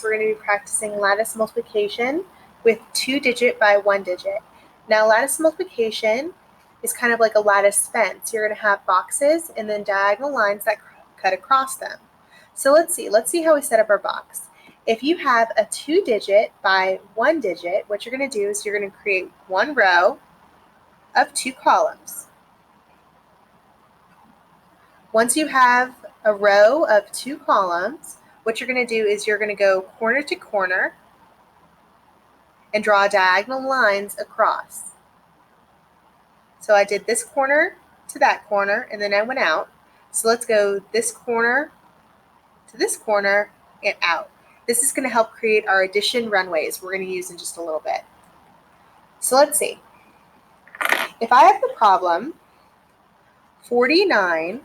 We're going to be practicing lattice multiplication with 2-digit by 1-digit. Now, lattice multiplication is kind of like a lattice fence. You're going to have boxes and then diagonal lines that cut across them. So let's see how we set up our box. If you have a 2-digit by 1-digit, what you're going to do is you're going to create one row of 2 columns. Once you have a row of 2 columns, what you're going to do is you're going to go corner to corner and draw diagonal lines across. So I did this corner to that corner, and then I went out. So let's go this corner to this corner and out. This is going to help create our addition runways we're going to use in just a little bit. So let's see. If I have the problem 49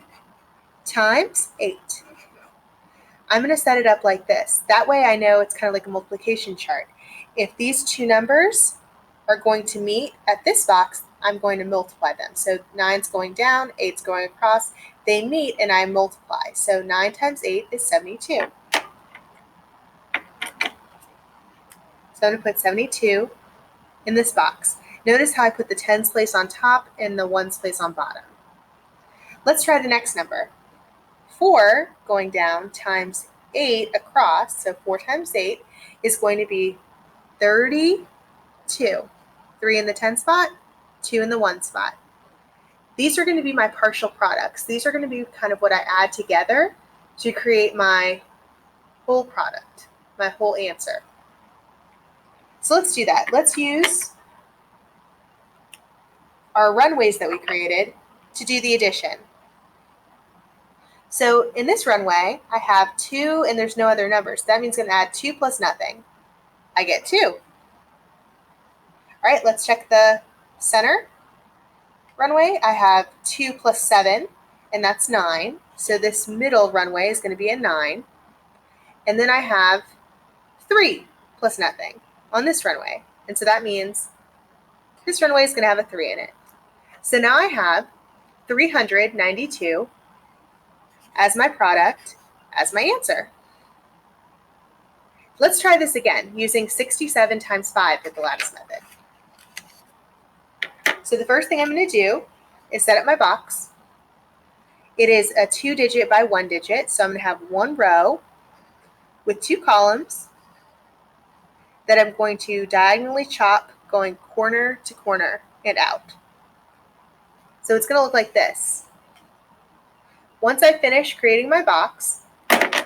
times 8, I'm going to set it up like this. That way I know it's kind of like a multiplication chart. If these two numbers are going to meet at this box, I'm going to multiply them. So 9's going down, 8's going across. They meet and I multiply. So 9 times 8 is 72. So I'm going to put 72 in this box. Notice how I put the tens place on top and the ones place on bottom. Let's try the next number. 4 going down times 8 across, so 4 times 8 is going to be 32. 3 in the 10 spot, 2 in the 1 spot. These are going to be my partial products. These are going to be kind of what I add together to create my whole product, my whole answer. So let's do that. Let's use our runways that we created to do the addition. So in this runway, I have 2 and there's no other numbers. That means I'm going to add 2 plus nothing. I get 2. All right, let's check the center runway. I have 2 plus 7, and that's 9. So this middle runway is going to be a 9. And then I have 3 plus nothing on this runway. And so that means this runway is going to have a 3 in it. So now I have 392 as my product, as my answer. Let's try this again using 67 times 5 with the lattice method. So the first thing I'm going to do is set up my box. It is a 2-digit by 1-digit, so I'm going to have one row with 2 columns that I'm going to diagonally chop going corner to corner and out. So it's going to look like this. Once I finish creating my box,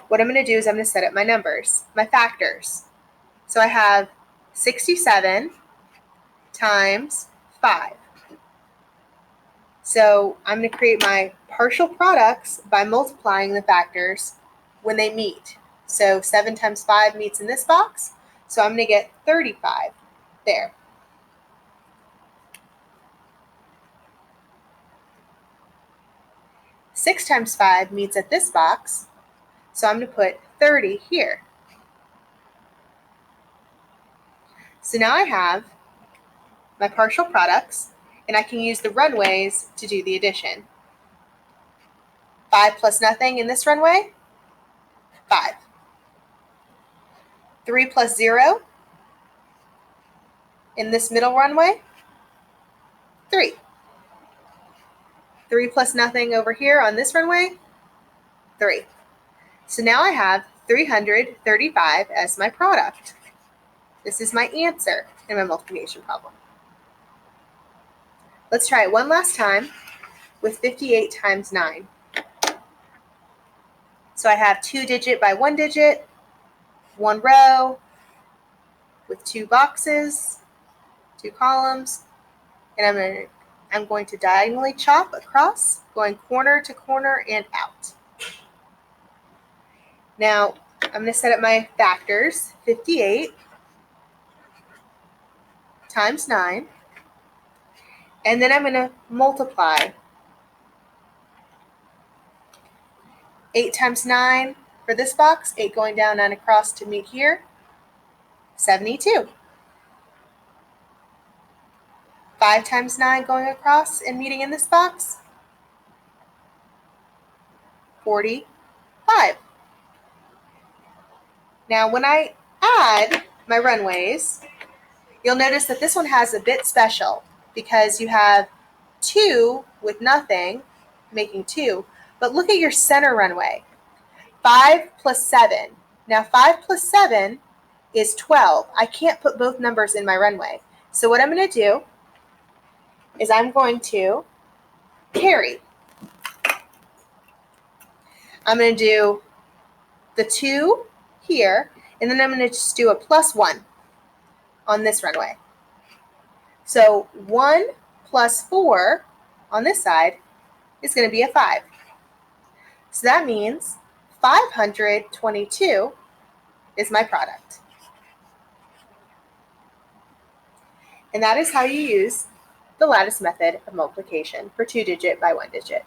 what I'm going to do is I'm going to set up my numbers, my factors. So I have 67 times 5. So I'm going to create my partial products by multiplying the factors when they meet. So 7 times 5 meets in this box, so I'm going to get 35 there. Six times 5 meets at this box, so I'm going to put 30 here. So now I have my partial products, and I can use the runways to do the addition. 5 plus nothing in this runway, 5. 3 plus 0 in this middle runway, 3. 3 plus nothing over here on this runway, 3. So now I have 335 as my product. This is my answer in my multiplication problem. Let's try it one last time with 58 times 9. So I have 2-digit by 1-digit, one row with 2 boxes, 2 columns, and I'm going to diagonally chop across, going corner to corner and out. Now, I'm going to set up my factors, 58 times 9, and then I'm going to multiply. 8 times 9 for this box, 8 going down, 9 across to meet here, 72. 5 times 9 going across and meeting in this box, 45. Now, when I add my runways, you'll notice that this one has a bit special because you have 2 with nothing, making 2. But look at your center runway. 5 plus 7. Now 5 plus 7 is 12. I can't put both numbers in my runway. So what I'm going to do is I'm going to carry. I'm going to do the 2 here, and then I'm going to just do a plus 1 on this runway. So 1 plus 4 on this side is going to be a 5. So that means 522 is my product. And that is how you use the lattice method of multiplication for 2-digit by 1-digit.